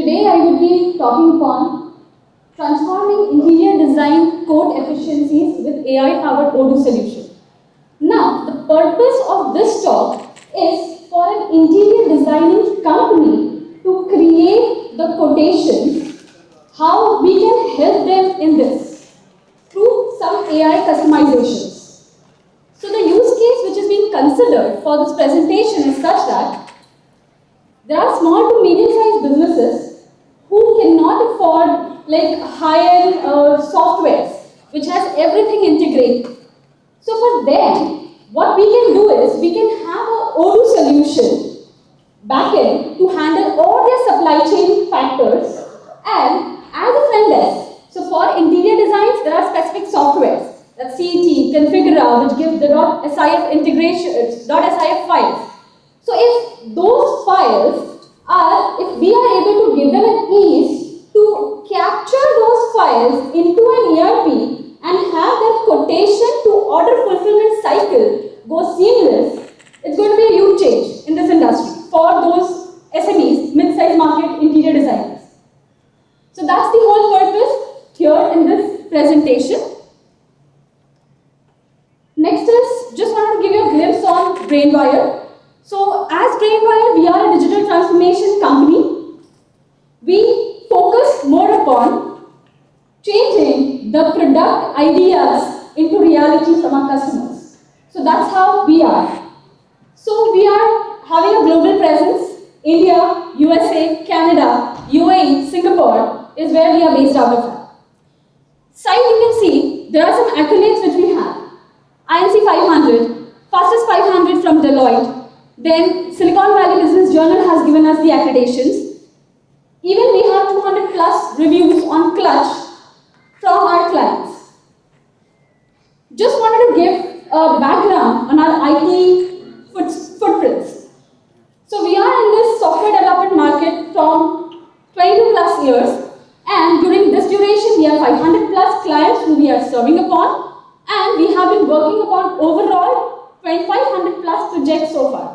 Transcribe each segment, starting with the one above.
Today I would be talking upon transforming interior design code efficiencies with AI-powered Odoo solution. Now, the purpose of this talk is for an interior designing company to create the quotations, how we can help them in this through some AI customizations. So the use case which is being considered for this presentation is such that there are small to medium-sized businesses who cannot afford like high-end softwares which has everything integrated. So for them, what we can do is we can have a Odoo solution backend to handle all their supply chain factors and as a front desk. So for interior designs, there are specific softwares that's CT, Configura, which gives the .sif integration, .sif files. So if those files are, if we are able to give them an ease to capture those files into an ERP and have that quotation to order fulfillment cycle go seamless, it's going to be a huge change in this industry for those SMEs, mid-size market interior designers. So that's the whole purpose here in this presentation. Next is, just wanted to give you a glimpse on Brainvire. So as Brainvire, we are a digital transformation company. We focus more upon changing the product ideas into reality from our customers. So that's how we are. So we are having a global presence. India, USA, Canada, UAE, Singapore is where we are based out of. Side you can see, there are some accolades which we have. INC 500, fastest 500 from Deloitte. Then Silicon Valley Business Journal has given us the accreditations. Even we have 200 plus reviews on Clutch from our clients. Just wanted to give a background on our IT footprints. So we are in this software development market from 22 plus years, and during this duration we have 500 plus clients who we are serving upon, and we have been working upon overall 2500 plus projects so far.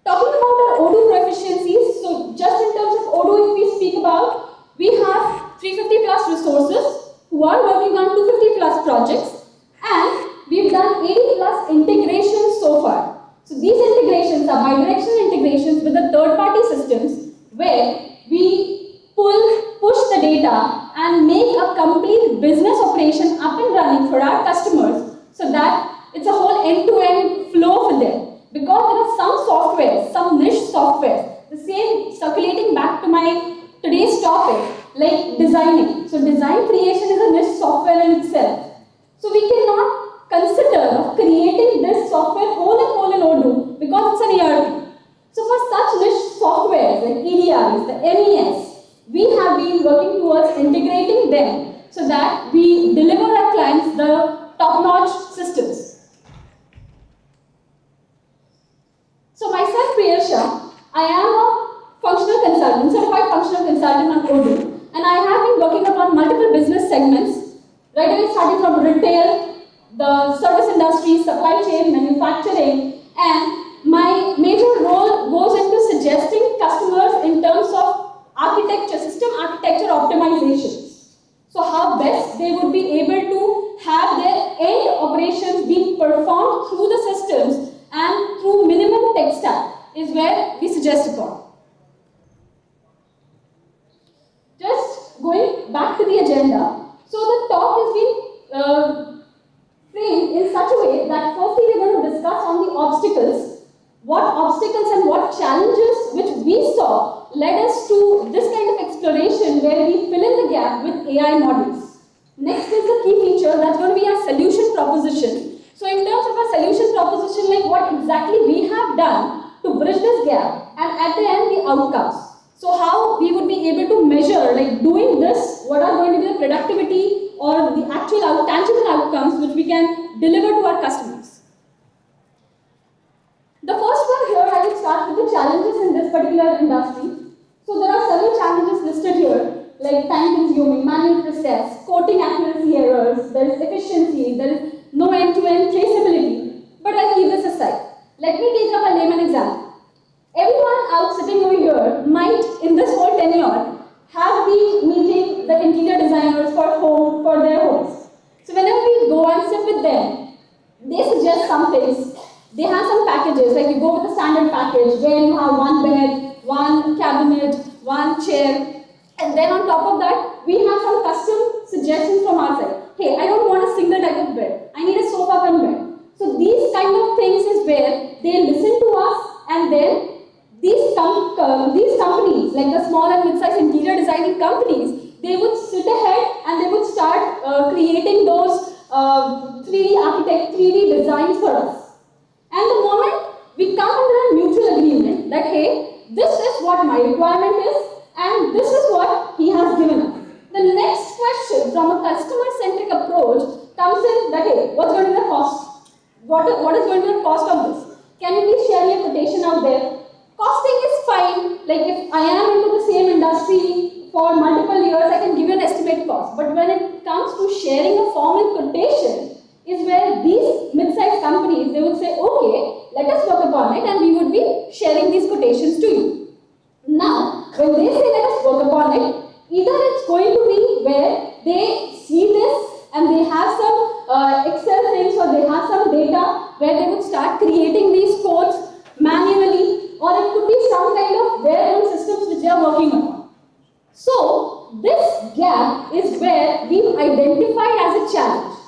Talking about our Odoo proficiencies, so just in terms of Odoo, if we speak about, we have 350 plus resources who are working on 250 plus projects, and we've done 80 plus integrations so far. So these integrations are bidirectional integrations with the third-party systems where we push the data and make a complete business operation up and running for our customers so that it's a whole end-to-end flow for them. Because there are some softwares, some niche softwares, the same circulating back to my today's topic, like designing. So design creation is a niche software in itself. So we cannot consider of creating this software whole in Odoo because it's an ERP. So for such niche softwares like EDIs, the MES, we have been working towards integrating them so that we deliver our clients the top-notch systems. So myself, Priyal Shah, I am a functional consultant, certified functional consultant on Odoo, and I have been working upon multiple business segments, right away starting from retail, the service industry, supply chain, manufacturing, and my major role goes into suggesting customers in terms of architecture, system architecture optimizations. So how best they would be able to have their end operations being performed through the systems and through minimum tech stack is where we suggest upon. Just going back to the agenda, so the talk has been framed in such a way that firstly we're going to discuss on the obstacles, what obstacles and what challenges which we saw led us to this kind of exploration where we fill in the gap with AI models. Next is the key feature that's going to be our solution proposition. So in terms of our solution proposition, like what exactly we have done to bridge this gap, and at the end the outcomes. So how we would be able to measure, like doing this, what are going to be the productivity or the actual tangible outcomes which we can deliver to our customers. The first one here, I will start with the challenges in this particular industry. So there are several challenges listed here, like time consuming, manual process, quoting accuracy errors, there is efficiency, there is no end-to-end traceability. But I'll keep this aside. Let me take up a layman example. Everyone tenure have been meeting the interior designers for their homes. So whenever we go and sit with them, they suggest some things. They have some packages, like you go with the standard package where you have one bed, one cabinet, one chair, and then on top of that, we have some custom suggestions from our side. Hey, I don't want a single type of bed. I need a sofa cum bed. So these kind of things is where they listen to us, and then these companies, like the small and mid-sized interior designing companies, they would sit ahead and they would start creating those 3D designs for us. And the moment we come under a mutual agreement that, hey, this is what my requirement is and this is what he has given us. The next question from a customer-centric approach comes in that, hey, what's going to be the cost? What is going to be the cost of this? Can you please share me a quotation out there? Costing is fine. Like if I am into the same industry for multiple years, I can give you an estimate cost. But when it comes to sharing a formal quotation, is where these mid-sized companies, they would say, okay, let us work upon it and we would be sharing these quotations to you. Now, when they say let us work upon it, either it's going to be where they see this and they have some Excel things or they have some data where they would start creating these codes manually, or it could be some kind of their own systems which they are working upon. So, this gap is where we've identified as a challenge.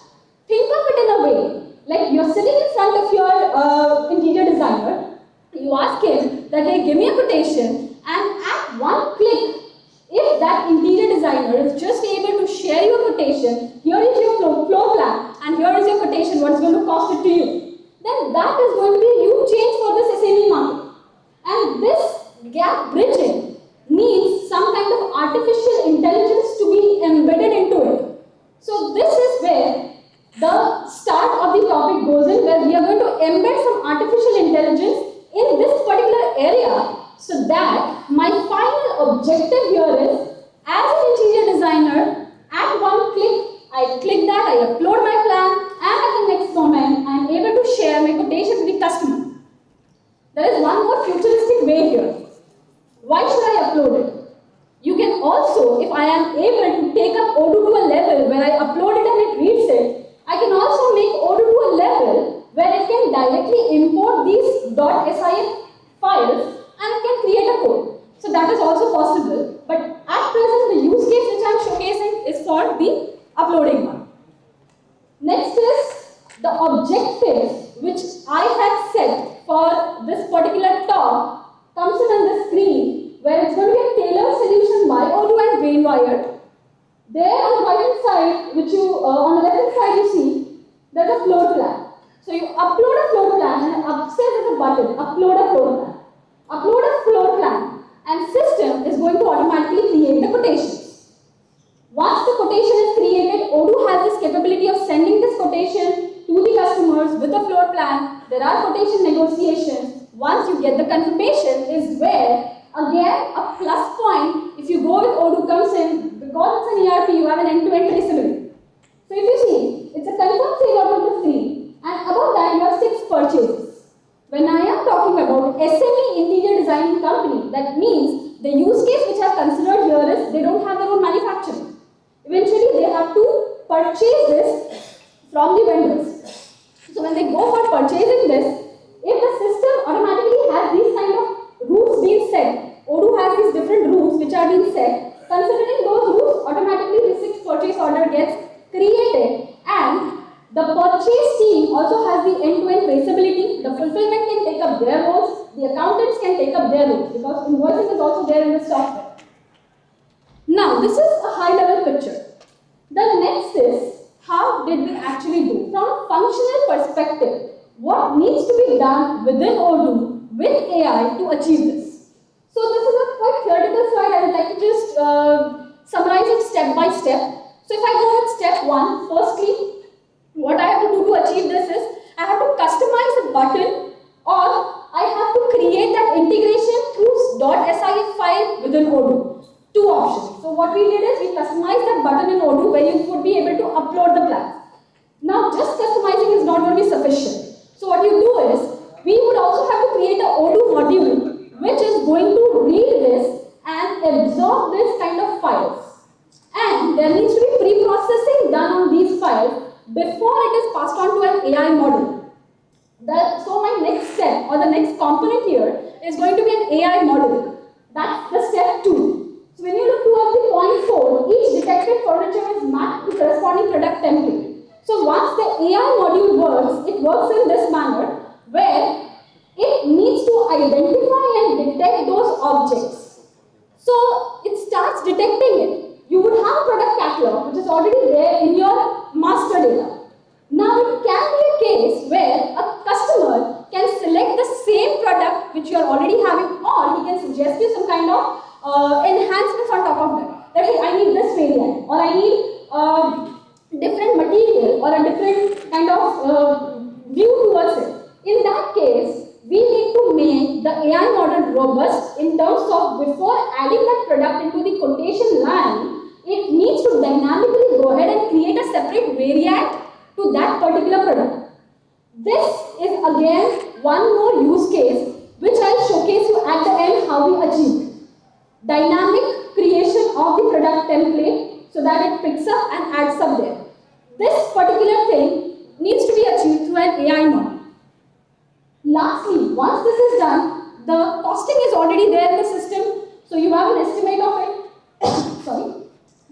Think of it in a way, like you're sitting in front of your interior designer, you ask him that, hey, give me a quotation, and at one click, if that interior designer is just able to share your quotation, here is your floor plan, and here is your quotation, what is going to cost it to you, then that is going to be a huge change for this SME market. And this gap bridging needs some kind of artificial intelligence to be embedded into it. So this is where the start of the topic goes in, where we are going to embed some artificial intelligence in this particular area, so that my final objective here is, as an interior designer, at one click, I click that, I upload my plan, and at the next moment, I am able to share my quotation to the customer. There is one more futuristic way here. Why should I upload it? You can also, if I am able to take up Odoo to a level where I upload it and it reads it, I can also make Odoo to a level where it can directly import these .sif files and it can create a code. So that is also possible, but at present the use case which I am showcasing is for the uploading one. Next is the objective which I had set for this particular talk comes in on the screen, where it's going to be a tailored solution by Odoo and Brainvire. There on the right hand side, on the left hand side you see, there's a floor plan. So you upload a floor plan and upstairs there's a button, upload a floor plan. Upload a floor plan and system is going to automatically create the quotations. Once the quotation is created, Odoo has this capability of sending this quotation to the customers with a floor plan. There are quotation negotiations. Once you get the confirmation is where, again, a plus point, if you go with Odoo comes in, because it's an ERP, you have an end-to-end traceability. So if you see, it's a confirmed sale out of the screen, and above that you have 6 purchases. When I am talking about SME interior designing company, that means the use case which I have considered here is they don't have their own manufacturing. Eventually they have to purchase this from the vendors. So when they go for purchasing this, if the system automatically has these kind of rules being set, Odoo has these different rules which are being set, considering those rules, automatically the 6 purchase order gets created, and the purchase team also has the end-to-end traceability. The fulfillment can take up their roles, the accountants can take up their roles, because invoicing is also there in the software. Now, this is a high-level picture. The next is, how did we actually do? From a functional perspective, what needs to be done within Odoo with AI to achieve this? So this is a quite theoretical slide. I would like to just summarize it step by step. So if I go with step 1, firstly, what I have to do to achieve this is, I have to customize a button, or I have to create that integration through .sif file within Odoo. 2 options. So what we did is, we customized that button in Odoo where you would be able to upload the plan. Now just customizing is not going to be sufficient. So what you do is, we would also have to create an Odoo module which is going to read this and absorb is going to be an AI model. That's the step 2. So when you look towards the point 4, each detected furniture is mapped to corresponding product template. So once the AI module works, it works in this manner where it needs to identify and detect those objects. So it starts detecting it. You would have a product catalog which is already there in your master data. Now it can be a case where a customer can select the same product which you are already having, or he can suggest you some kind of enhancements on top of that. That hey, I need this variant, or I need different material, or a different kind of view towards it. In that case, we need to make the AI model robust in terms of before adding that product into the quotation line, it needs to dynamically go ahead and create a separate variant to that particular product. This is again one more use case which I'll showcase you at the end how we achieve. Dynamic creation of the product template so that it picks up and adds up there. This particular thing needs to be achieved through an AI model. Lastly, once this is done, the costing is already there in the system, so you have an estimate of it. Sorry.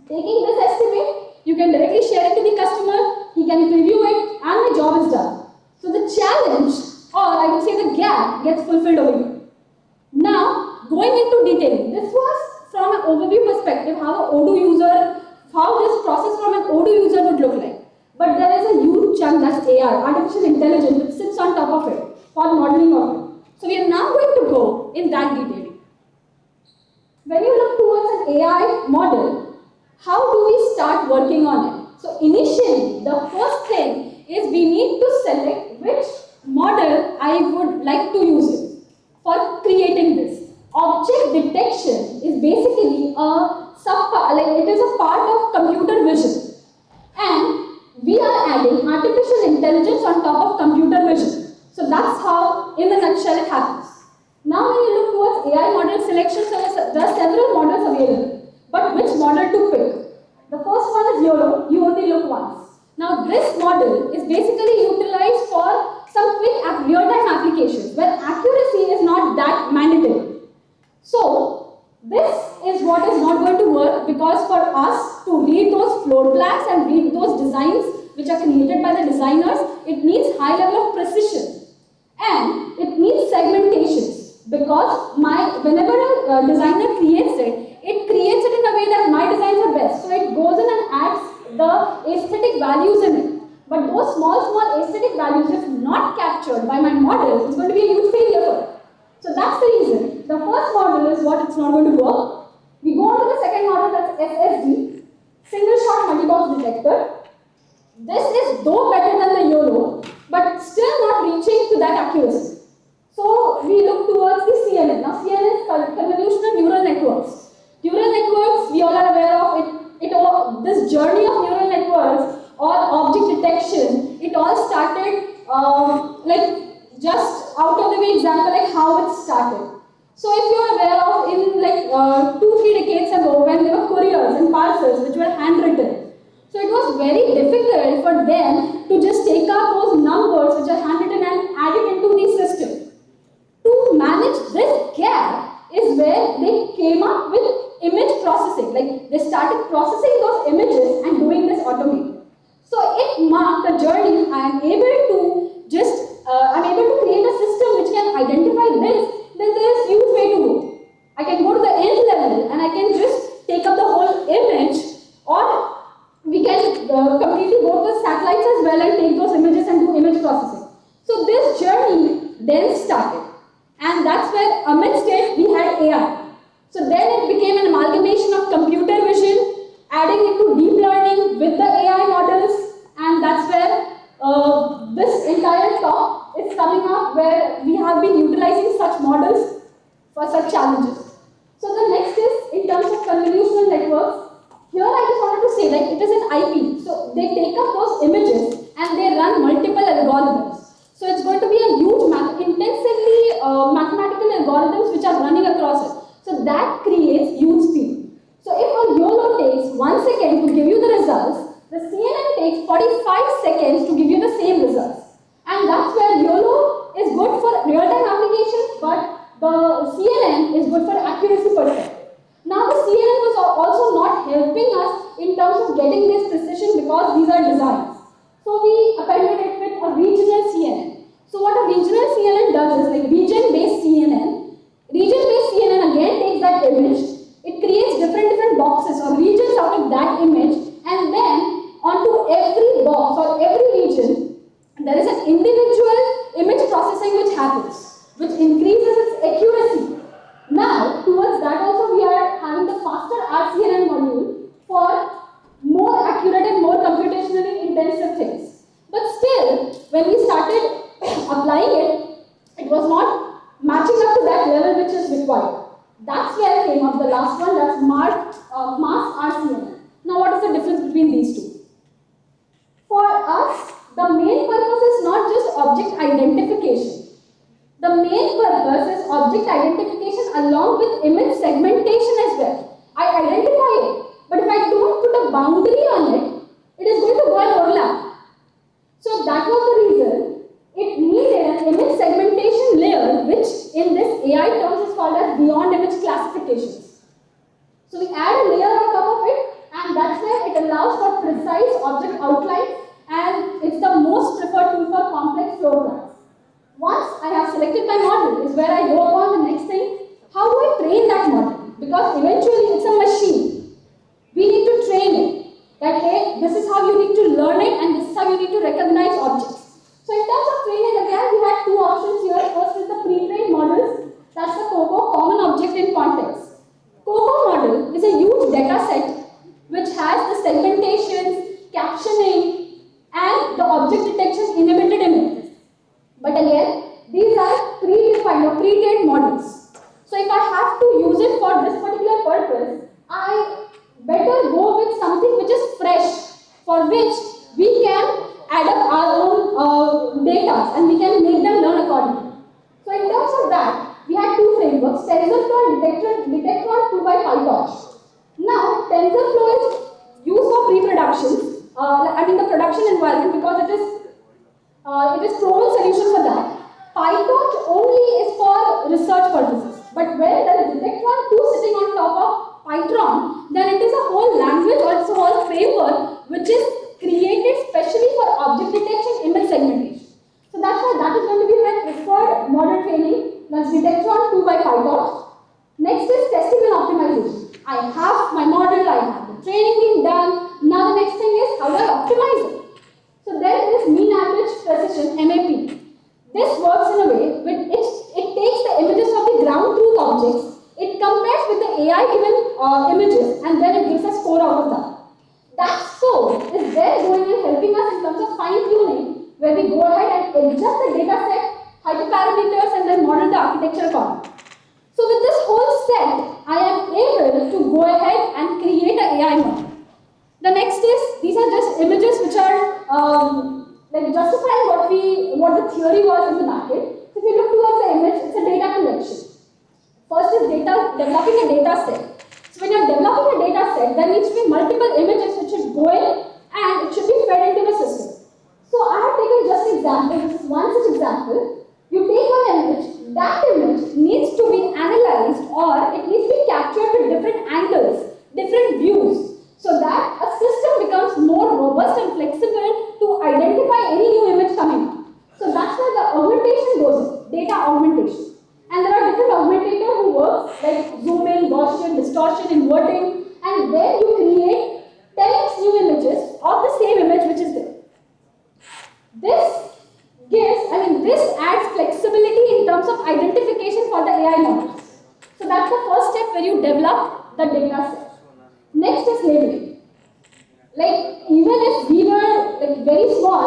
Taking this estimate, you can directly share it to the customer, he can preview it, and the job is done. So the challenge, or I would say the gap, gets fulfilled over here. Now, going into detailing, this was from an overview perspective, how this process from an Odoo user would look like. But there is a huge chunk that's AI, artificial intelligence, which sits on top of it for modeling of it. So we are now going to go in that detailing. When you look towards an AI model, how do we start working on it? So initially, the first thing is we need to select which model I would like to use it for creating this. Object detection is basically it is a part of computer vision. And we are adding artificial intelligence on top of computer vision. So that's how, in a nutshell, it happens. Now when you look towards AI model selection, there are several models available. But which model to pick? The first one is YOLO, you only look once. Now this model is basically utilized for some quick real-time applications where accuracy is not that mandatory. So this is what is not going to work, because for us to read those floor plans and read those designs which are created by the designers, it needs high level of precision and it needs segmentations, because whenever a designer creates it, it creates it in a way that my designs are best. So it goes in and adds the aesthetic values in it. But those small aesthetic values, if not captured by my model, it's going to be a huge failure for it. So that's the reason. The first model is what it's not going to work. We go on to the second model, that's SSD, single shot multi-box detector. This is though better than the YOLO, but still not reaching to that accuracy. So we look towards the CNN. Now CNN is convolutional neural networks. Neural networks, we all are aware of it. This journey of neural networks or object detection, it all started just out of the way example, like how it started. So if you are aware of in 2-3 decades ago when there were couriers and parcels which were handwritten. So it was very difficult for them to just take out those numbers which are handwritten and add it into the system. To manage this gap is where they came up with image processing. Like they started processing those images and doing this automated. So it marked a journey. I'm able to create a system which can identify this, then there is huge way to go. I can go to the end level and I can just take up the whole image, or we can completely go to the satellites as well and take those images and do image processing. So this journey then started, and that's where amidst it we had AI. So then it became an amalgamation of computer vision, adding into deep learning with the AI models, and that's where this entire talk is coming up, where we have been utilizing such models for such challenges. So the next is in terms of convolutional networks. Here I just wanted to say, like, it is an IP. So they take up those images and they run multiple algorithms. So it's going to be a huge intensively mathematical algorithms which are running across it. So that creates huge speed. So if a YOLO takes 1 second to give you the results, the CNN takes 45 seconds to give you the same results. And that's where YOLO is good for real-time applications, but good for accuracy perspective. Now the CNN was also not helping us in terms of getting this precision because these are designs. So we appended it with a regional CNN. So what a regional CNN does is like region-based CNN. Region-based CNN again takes that image, it creates different boxes or regions out of that image, and then onto every box or every region, there is an individual image processing which happens, which increases its accuracy. Now, towards that also we are having the faster RCNN module for more accurate and more computationally intensive things. But still, when we started applying it, it was not matching up to that level which is required. That's where came up the last one, that's mass RCNN. Now, what is the difference between these two? For us, the main purpose is not just object identification. The main purpose is object identification along with image segmentation as well. I identify it, but if I don't put a boundary on it, it is going to go and overlap. So that was the reason it needed an image segmentation layer, which in this AI terms is called as beyond image classifications. So we add a layer on top of it, and that's where it allows for precise object outlines, and it's the most preferred tool for complex floor plans. Once I have selected my model is where I go on the next thing. How do I train that model? Because eventually it's a machine. We need to train it. That hey, this is how you need to learn it and this is how you need to recognize objects. So in terms of training, again we had two options here. First is the pre-trained models. That's the COCO, Common Object in Context. COCO model is a huge data set which has the segmentations, captioning, and the object detection inhibited in it. But again, these are predefined or pre-trained models. So if I have to use it for this particular purpose, I better go with something which is fresh, for which we can add up our own data and we can make them learn accordingly. So in terms of that, we had two frameworks, TensorFlow and Detectron 2 by PyTorch. Now, TensorFlow is used for pre-production, the production environment, because it is proven solution for that. PyTorch only is for research purposes. But when there is Detectron 2 sitting on top of Python, then it is a whole language or it's a whole framework which is created specially for object detection, image segmentation. So that's why that is going to be my preferred model training. That's Detectron 2 by PyTorch. Next is testing and optimization. I have my model, I have the training being done. Now the next thing is how do I optimize it? So there is mean average precision, MAP. This works in a way with it takes the images of the ground truth objects, it compares with the AI given images, and then it gives a score out of that. That score is there going and helping us in terms of fine tuning, where we go ahead and adjust the data set, hyperparameters, and then model the architecture column. So with this whole set, I am able to go ahead and create an AI model. The next is, these are just images which are justifying what the theory was in the market. So if you look towards the image, it's a data collection. First is developing a data set. So when you're developing a data set, there needs to be multiple images which should go in and it should be fed into the system. So I have taken just example, this is one such example. You take one image, that image needs to be analyzed or it needs to be captured with different angles, different views, so that a system becomes more robust and flexible to identify any new image coming up. So that's where the augmentation goes in, data augmentation. And there are different augmentators who work like zooming, Gaussian, distortion, inverting, and then you create 10x new images of the same image which is there. This adds flexibility in terms of identification for the AI models. So that's the first step where you develop the data set. Next is labeling. Even if we were very small,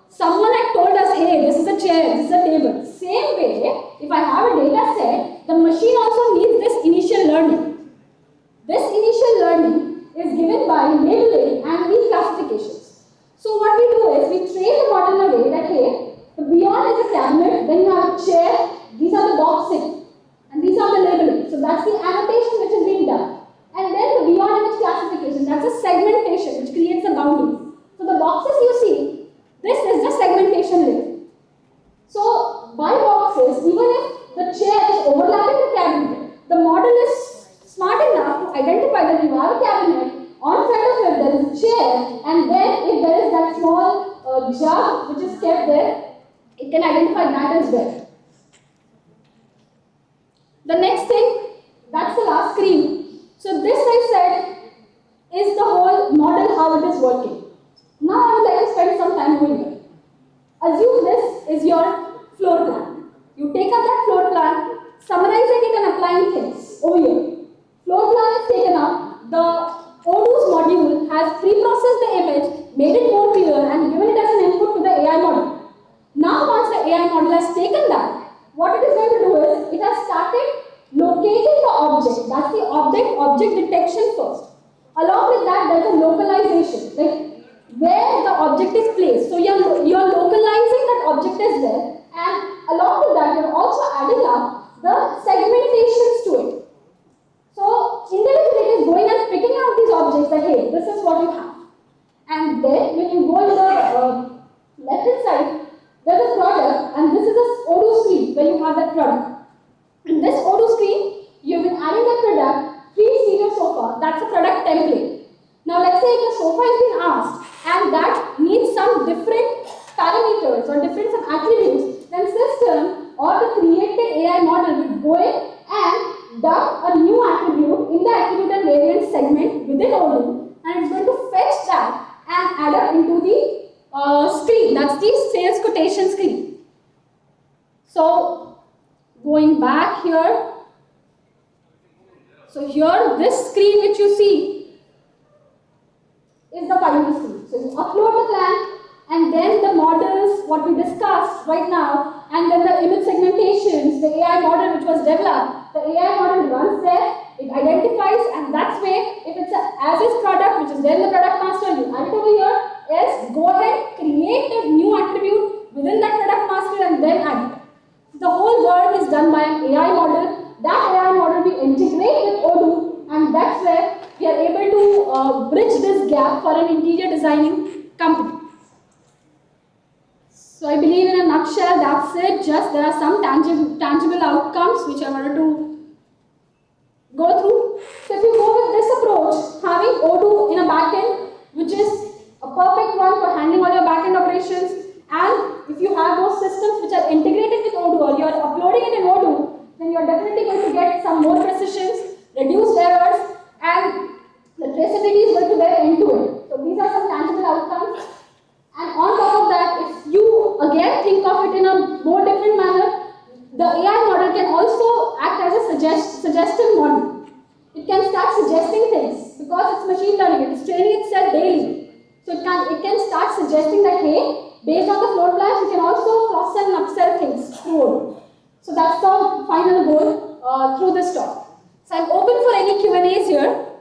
someone had told us, hey, this is a chair, this is a table. Same way, if I have a data set, the machine also needs this initial learning. This initial learning is given by labeling and these classifications. So what we do is, we train the model in a way that, hey, the beyond is a cabinet, then you have a chair, these are the boxing, and these are the labeling. So that's the annotation which is being done. And then the beyond image classification, that's a segmentation which creates a boundary. So the boxes you see, this is the segmentation layer. So by boxes, even if the chair is overlapping the cabinet, the model have a cabinet, on front of it there is a chair, and then if there is that small jug which is kept there, it can identify that as well. The next thing, that's the last screen. So this I said is the whole model how it is working. Now I would like to spend some time over here. Assume this is your floor plan. You take up that floor plan, summarizing it and applying things over here. Floor plan is taken up. The Odoo's module has pre-processed the image, made it more clear, and given it as an input to the AI model. Now once the AI model has taken that, what it is going to do is, it has started locating the object. That's the object detection first. Along with that, there's a localization, like where the object is placed. So you're localizing that object as well, and along with that, you're also adding up the segmentations to it. So individually, it is going and picking out these objects that, hey, this is what you have. And then when you go to the left hand side, there's a product, and this is a Odoo screen where you have that product. In this Odoo screen, you've been adding the product, 3-seater sofa, that's a product template. Now let's say if the sofa has been asked, and that needs some different parameters or different some attributes, then system or the created AI model will go in and dump a new attribute in the attribute and variant segment within Odoo, and it's going to fetch that and add up into the screen. That's the sales quotation screen. So going back here, so here this screen which you see is the final screen. So you upload the plan, and then the models, what we discussed right now, and then the image segmentations, the AI model which was developed, the AI model runs there, it identifies, and that's where if it's an as-is product which is there in the product master, you add it over here, else go ahead, create a new attribute within that product master and then add it. The whole work is done by an AI model. That AI model we integrate with Odoo, and that's where we are able to bridge this gap for an interior designing company. So I believe in a nutshell, that's it. Just there are some tangible outcomes which I wanted to go through. So if you go with this approach, having Odoo in a backend, which is a perfect one for handling all your backend operations, and if you have those systems which are integrated with Odoo or you are uploading it in Odoo, then you are definitely going to get some more precisions, reduced errors, and the traceability is going to be end-to-end. So these are some tangible outcomes. And on top of that, if you again think of it in a more different manner, the AI model can also act as a suggestive model. It can start suggesting things because it's machine learning, it is training itself daily. So it can start suggesting that, hey, based on the floor plans, you can also cross-sell and upsell things through Odoo. So that's the final goal through this talk. So I'm open for any Q&As here.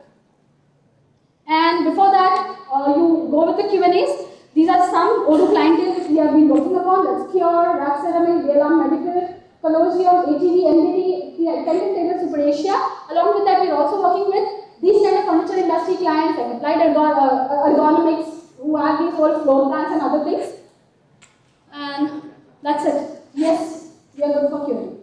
And before that, you go with the Q&As. These are some Odoo clientele which we have been working upon. That's Cure, Raxceramic, Delam Medical, Colosseum, ATV, MDT, Tenant Table Super Asia. Along with that, we are also working with these kind of furniture industry clients like Applied Ergonomics, who have these whole floor plans and other things. And that's it. Yes, we are good for Q&A.